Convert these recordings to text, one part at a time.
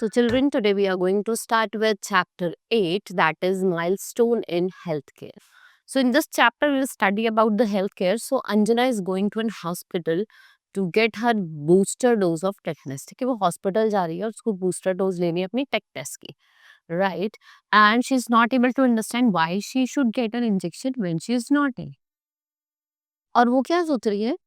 So, children, today we are going to start with chapter 8, that is milestone in healthcare. So, in this chapter, we'll study about the healthcare. So, Anjana is going to an hospital to get her booster dose of tetanus. ठीक है, वो hospital जा रही है और उसको booster dose लेनी है अपनी टेक टेस्ट की, right? And she is not able to understand why she should get an injection when she is not ill. और वो क्या सोच रही है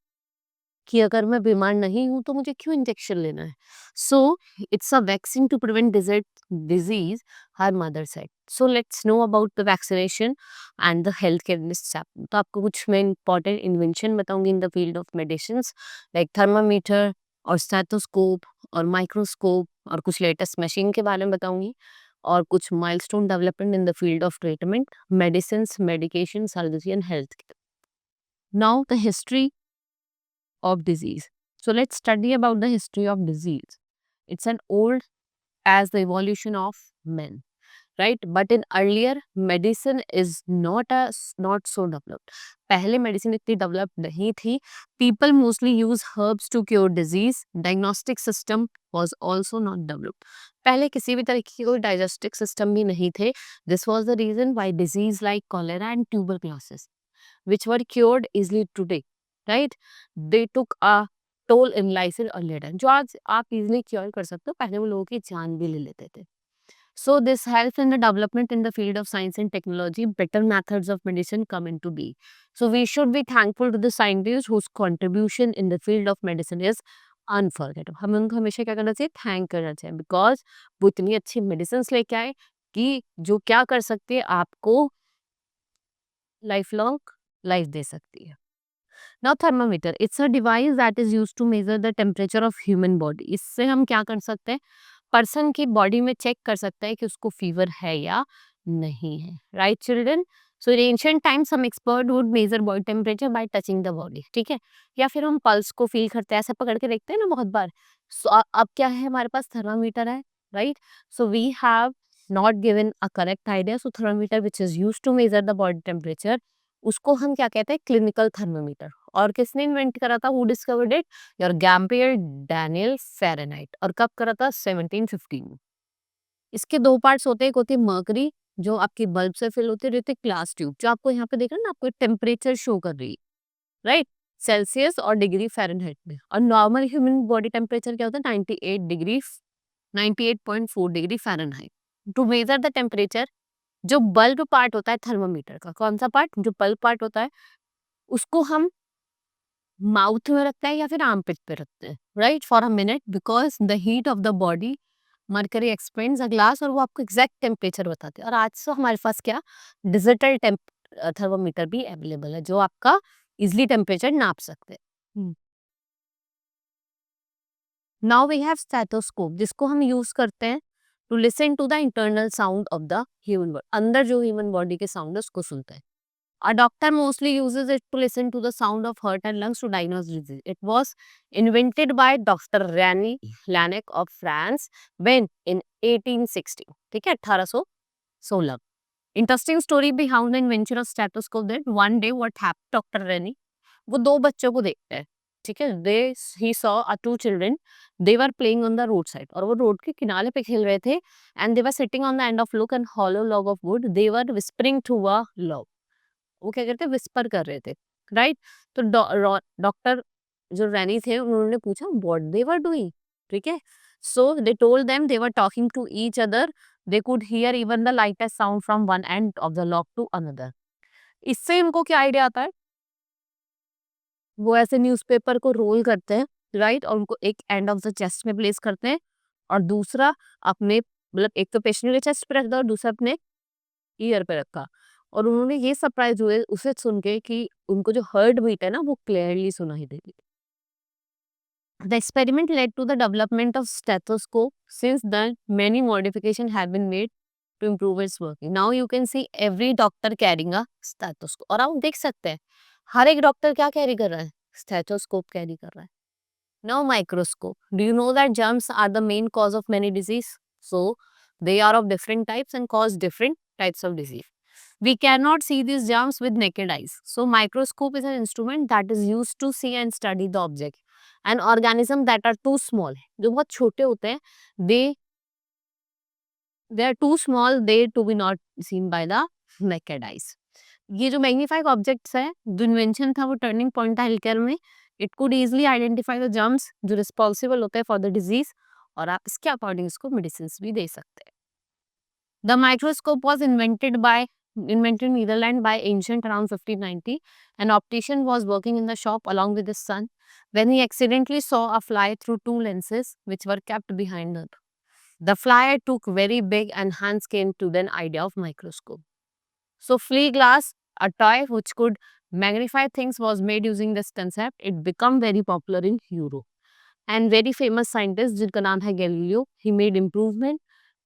कि अगर मैं बीमार नहीं हूँ तो मुझे क्यों इंजेक्शन लेना है. So it's a vaccine to prevent disease, her mother said. So let's know about the vaccination and the health care in this chapter. तो आपको कुछ मैं इंपॉर्टेंट इन्वेंशन बताऊंगी in the field of medicine, like thermometer और stethoscope और microscope, और कुछ latest machine के बारे में बताऊंगी, और कुछ milestone development in the field of treatment, medicine, medication, surgery and health care. Now the history of disease. So let's study about the history of disease. It's an old as the evolution of men, right? But in earlier, medicine is not so developed. पहले medicine इतनी developed नहीं थी. People mostly use herbs to cure disease. Diagnostic system was also not developed. पहले किसी भी तरह की कोई diagnostic system भी नहीं थे. This was the reason why disease like cholera and tuberculosis, which were cured easily today, right? They took a toll in life earlier time. जो आज आप easily cure कर सकते हो, पहले वो लोगों की जान भी ले लेते थे. So this helps in the development in the field of science and technology. Better methods of medicine come into being. So we should be thankful to the scientists whose contribution in the field of medicine is unforgettable. हमें उनको हमेशा क्या करना चाहिए, thank करना चाहिए, because वो इतनी अच्छी मेडिसिन लेके आए कि जो क्या कर सकती है, आपको लाइफ लॉन्ग लाइफ दे सकती है. Now thermometer, it's a device that is used to measure the temperature of human body. इससे हम क्या कर सकते हैं, पर्सन की बॉडी में चेक कर सकता है कि उसको फीवर है या नहीं है, right children? So in ancient times हम expert would measure body temperature by touching the body, ठीक है, या फिर हम पल्स को फील करते हैं, ऐसे पकड़ के देखते हैं ना बहुत बार. सो अब क्या है, हमारे पास थर्मामीटर है, right? So we have not given a correct idea. So thermometer which is used to measure the body temperature, उसको हम क्या कहते हैं, क्लिनिकल थर्मामीटर. और किसने इन्वेंट करा था, हु डिस्कवर्ड इट? योर गैम्पियर डैनियल फ़ारेनहाइट. और कब करा था? 1715 में. इसके दो पार्ट्स होते हैं, एक होती है मर्करी जो आपकी बल्ब से फिल होती है, ग्लास ट्यूब जो आपको यहाँ पे देख रहे हैं ना, आपको टेम्परेचर शो कर रही है, राइट? सेल्सियस और डिग्री फ़ारेनहाइट में. और नॉर्मल ह्यूमन बॉडी टेम्परेचर क्या होता है? 98 degree, 98.4 degree Fahrenheit. To measure the temperature, जो बल्ब पार्ट होता है थर्मामीटर का, कौन सा पार्ट? जो बल्ब पार्ट होता है, उसको हम माउथ में रखते हैं या फिर आर्मपिट पे रखते हैं, right, for a minute, because the heat of the body, mercury expends a glass, और वो आपको एग्जैक्ट टेम्परेचर बताते हैं. और आज तो हमारे पास क्या, डिजिटल थर्मोमीटर भी अवेलेबल है जो आपका इजिली टेम्परेचर नाप सकते हैं. नाउ वी हैव स्टेथोस्कोप, जिसको हम यूज करते हैं to listen to the internal sound of the human body. अंदर जो ह्यूमन बॉडी के साउंड है उसको सुनते हैं. A doctor mostly uses it to listen to the sound of heart and lungs to diagnose disease. It was invented by Dr. Rene Laennec of France when in 1860. ठीक है, 1816. Interesting story behind the invention of stethoscope, that one day what happened, Dr. Rene वो दो बच्चों को देखते हैं, ठीक है. They he saw two children, they were playing on the road side, और वो रोड के किनारे पे खेल रहे थे. And they were sitting on the end of look and hollow log of wood, they were whispering to a log. वो क्या करते, विस्पर कर रहे थे, राइट? तो डॉक्टर जो रैनी थे उन्होंने पूछा व्हाट दे वर डूइंग, ठीक है. So they told them they were talking to each other, they could hear even the lightest sound from one end of the lock to another. इससे इनको क्या आइडिया आता है, वो ऐसे न्यूज़पेपर को रोल करते हैं, राइट, और उनको एक एंड ऑफ द चेस्ट में प्लेस करते हैं, और दूसरा अपने, मतलब एक तो पेशेंट के चेस्ट पे रख दो और दूसरा अपने ईयर पे रखा. और उन्होंने ये सरप्राइज हुए उसे सुन के कि उनको जो हार्ट बीट है ना वो क्लियरली सुनाई देती. The experiment led to the development of stethoscope. Since then, many modifications have been made to improve its working. Now you can see every doctor carrying a stethoscope. और आप देख सकते हैं हर एक डॉक्टर क्या कैरी कर रहा है, स्टेथोस्कोप कैरी कर रहा है. Now microscope. Do you know that germs are the main cause of many disease? So they are of different types and cause different types of disease. We cannot see these germs with naked eyes. So microscope is an instrument that is used to see and study the object. And organisms that are too small, जो बहुत छोटे होते हैं, they They are too small, they to be not seen by the naked eyes. ये जो magnifying objects है, जो invention था वो टर्निंग पॉइंट था हेल्थ केयर में. It could easily identify the germs जो रिस्पॉन्सिबल होते हैं फॉर द डिजीज, और आप इसके अकॉर्डिंग इसको मेडिसिन भी दे सकते हैं. The microscope was invented in Netherlands by ancient around 1590. An optician was working in the shop along with his son when he accidentally saw a fly through two lenses which were kept behind it. The fly took very big and Hans came to the idea of microscope. So flea glass, a toy which could magnify things, was made using this concept. It became very popular in Europe. And very famous scientist जिनका नाम है Galileo, he made improvement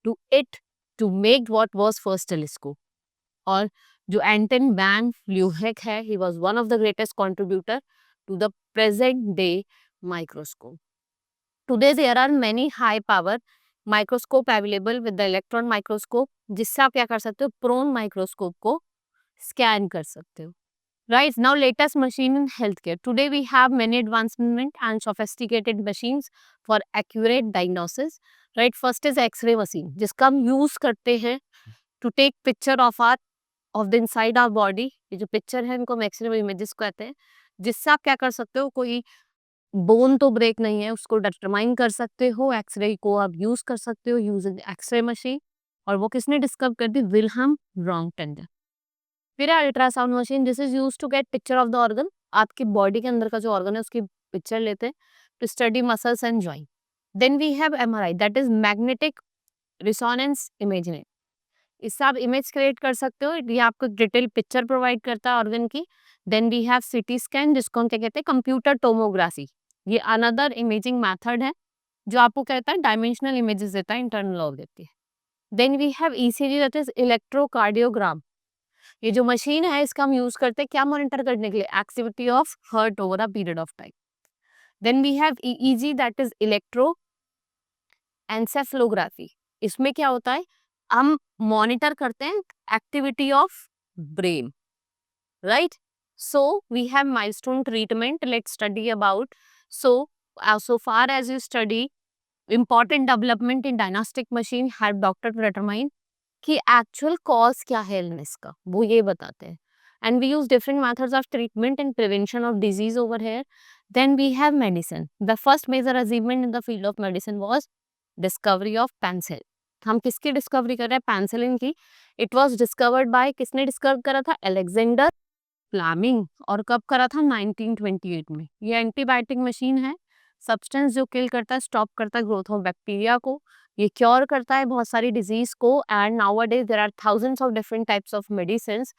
to it to make what was first telescope. और जो एंटन van ल्यूहेक है, he was one of the greatest contributor to the present day microscope. Today there are many high power microscope available with the electron microscope, जिससे आप क्या कर सकते हो, prone microscope को स्कैन कर सकते हो. Right, now latest machine in healthcare. Today we have many advancement and sophisticated machines for accurate diagnosis. Right, first is X-ray machine, जिसका हम यूज करते हैं to take picture of the inside our body. ये जो picture है इनको हम x ray images कहते हैं, जिससे आप क्या कर सकते हो, कोई बोन तो ब्रेक नहीं है उसको डिटरमाइन कर सकते हो. एक्सरे को आप यूज कर सकते हो यूजिंग एक्सरे मशीन, और वो किसने डिस्कवर कर दी, विल्हम रॉन्गटेंडर. फिर है ultrasound machine, this is use to get picture of the organ. आपकी बॉडी के अंदर का जो ऑर्गन है उसकी पिक्चर लेते हैं to study muscles and joint. Then we have MRI, that is magnetic resonance imaging. इससे आप इमेज क्रिएट कर सकते हो, ये आपको डिटेल पिक्चर प्रोवाइड करता है ऑर्गन की. Then we have CT scan, जिसको हम क्या कहते हैं, कंप्यूटर टोमोग्राफी. ये अनदर इमेजिंग मेथड है जो आपको कहता है डायमेंशनल इमेजेस देता है, इंटरनल और देती है. Then we have ECG, that is electrocardiogram. ये जो मशीन है इसका हम यूज करते हैं क्या, मॉनिटर करने के लिए activity of heart over a period of time. Then we have EEG, that is electroencephalography. इसमें क्या होता है, हम मॉनिटर करते हैं activity of brain. Right, so we have milestone treatment, let's study about. so far as you study important development in diagnostic machine help doctor to determine कि actual cause क्या है इलनेस का, वो ये बताते हैं. And we use different methods of treatment and prevention of disease over here. Then we have medicine. The first major achievement in the field of medicine was discovery of pencil. हम किसकी discovery कर रहे हैं, penicillin की. It was discovered by, किसने discover करा था, Alexander Fleming. और कब करा था, 1928 में. ये एंटीबायोटिक मशीन है, सब्सटेंस जो किल करता है, स्टॉप करता है ग्रोथ ऑफ बैक्टीरिया को. ये क्योर करता है बहुत सारी डिजीज को. And nowadays there are thousands of different types of medicines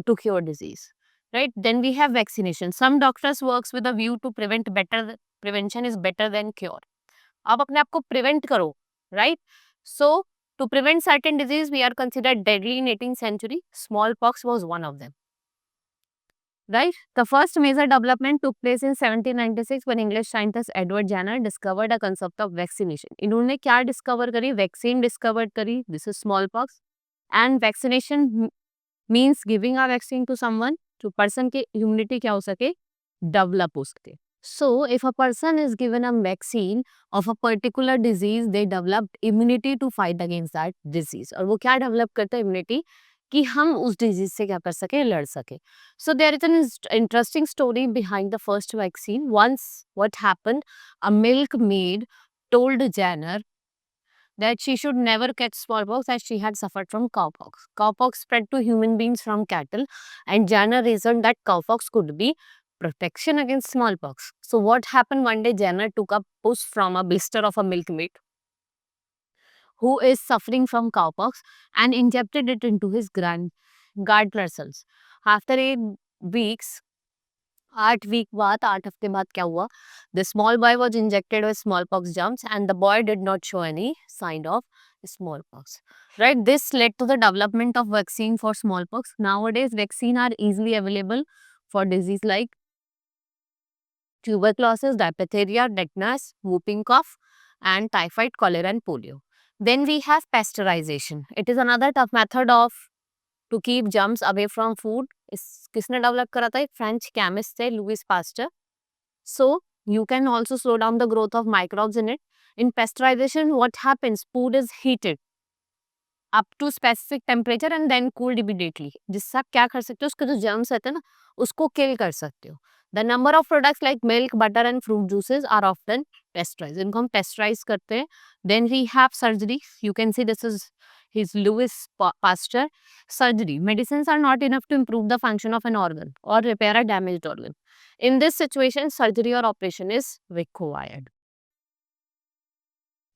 to cure disease. Right, then we have vaccination. Some doctors works with a view to prevent, better prevention is better than cure. आप अपने आप को prevent करो. Right, so to prevent certain disease we are considered deadly in 18th century. Smallpox was one of them. Right, the first major development took place in 1796 when English scientist Edward Jenner discovered a concept of vaccination. इन्होंने क्या discover करी, vaccine discover करी. This is smallpox. And vaccination means giving a vaccine to someone, जो person की immunity क्या हो सके, develop हो सके. So if a person is given a vaccine of a particular disease, they develop immunity to fight against that disease. और वो क्या डेवलप करता है, इम्यूनिटी, कि हम उस डिजीज से क्या कर सके, लड़ सके. So there is an interesting story behind the first vaccine. Once what happened, a milkmaid told Jenner that she should never catch smallpox as she had suffered from cowpox. Cowpox spread to human beings from cattle, and Jenner reasoned that cowpox could be protection against smallpox. So what happened, one day Jenner took a puss from a blister of a milkmaid who is suffering from cowpox and injected it into his gallbladder cells. After 8 weeks, 8 week बाद, 8 हफ्ते बाद क्या हुआ, the small boy was injected with smallpox germs and the boy did not show any sign of smallpox. Right, this led to the development of vaccine for smallpox. Nowadays vaccine are easily available for disease like tuberculosis, diphtheria, tetanus, whooping cough, and typhoid, cholera, and polio. Then we have pasteurization. It is another tough method of to keep germs away from food. इस किसने develop करा था, French chemist थे, Louis Pasteur. So you can also slow down the growth of microbes in it. In pasteurization, what happens? Food is heated up to specific temperature and then cooled immediately, जिससे आप क्या कर सकते हो, उसके जो germs रहते हैं ना उसको किल कर सकते हो. The number of products like milk, butter and fruit juices are often pasteurize, इनको हम पेस्टराइज करते हैं. Then we have surgery, you can see this is his Lewis Pasteur surgery. Medicines are not enough to improve the function of an organ or repair a damaged organ. In this situation, surgery or operation is required.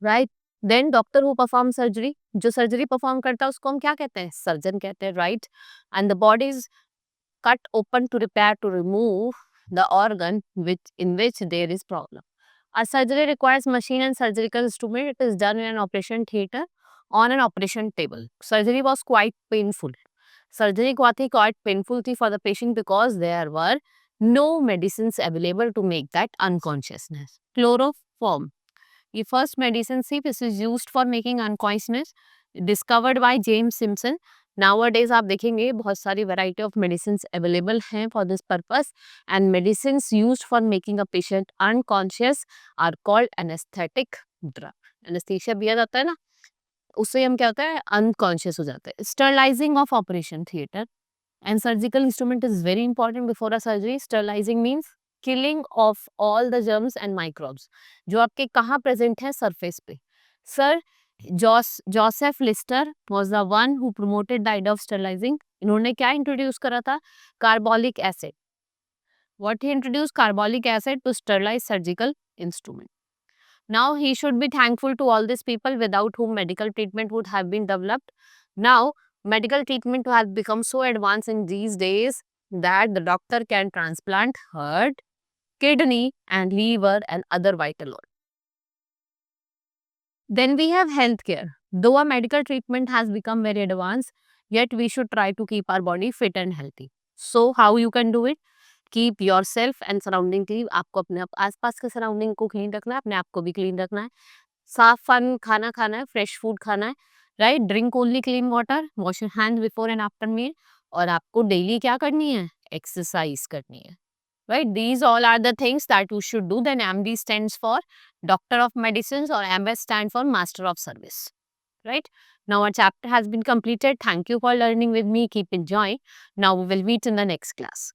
Right? Then doctor who performs surgery, जो surgery perform करता है उसको हम क्या कहते हैं, surgeon कहते हैं, right? And the body is cut open to repair, to remove the organ in which there is problem. A surgery requires machine and surgical instrument. It is done in an operation theater on an operation table. Surgery was quite painful. Surgery quite painful थी for the patient because there were no medicines available to make that unconsciousness. Chloroform, ये first medicine थी, this is used for making unconsciousness, discovered by James Simpson. Nowadays आप देखेंगे बहुत सारी variety of medicine available हैं for this purpose, and medicine used for making a patient unconscious are called anaesthetic drug. Anaesthesia दिया जाता है ना, उससे हम क्या होता है, अनकॉन्शियस हो जाता है. Sterilising of operation theatre and surgical instrument is very important before a surgery. Sterilizing means killing of all the germs and microbes जो आपके कहाँ present है, surface पे. Sir Joseph Lister was the one who promoted the idea of sterilizing. इन्होंने क्या introduce करा था, carbolic acid. What he introduced, carbolic acid to sterilize surgical instrument. Now he should be thankful to all these people without whom medical treatment would have been developed. Now medical treatment has become so advanced in these days that the doctor can transplant heart, kidney and liver and other vital organs. Then we have healthcare. Though a medical treatment has become very advanced, yet we should try to keep our body fit and healthy. So how you can do it? Keep your self and surrounding clean. आपको अपने आसपास के surrounding को clean रखना है, अपने आप को भी क्लीन रखना है. साफ फन खाना खाना है, फ्रेश फूड खाना है, right. Drink only clean water, wash your hand before and after meal. और आपको डेली क्या करनी है, एक्सरसाइज करनी है, right? These all are the things that you should do. Then MD stands for Doctor of Medicines or MS stand for Master of Service, right? Now our chapter has been completed. Thank you for learning with me. Keep enjoying. Now we will meet in the next class.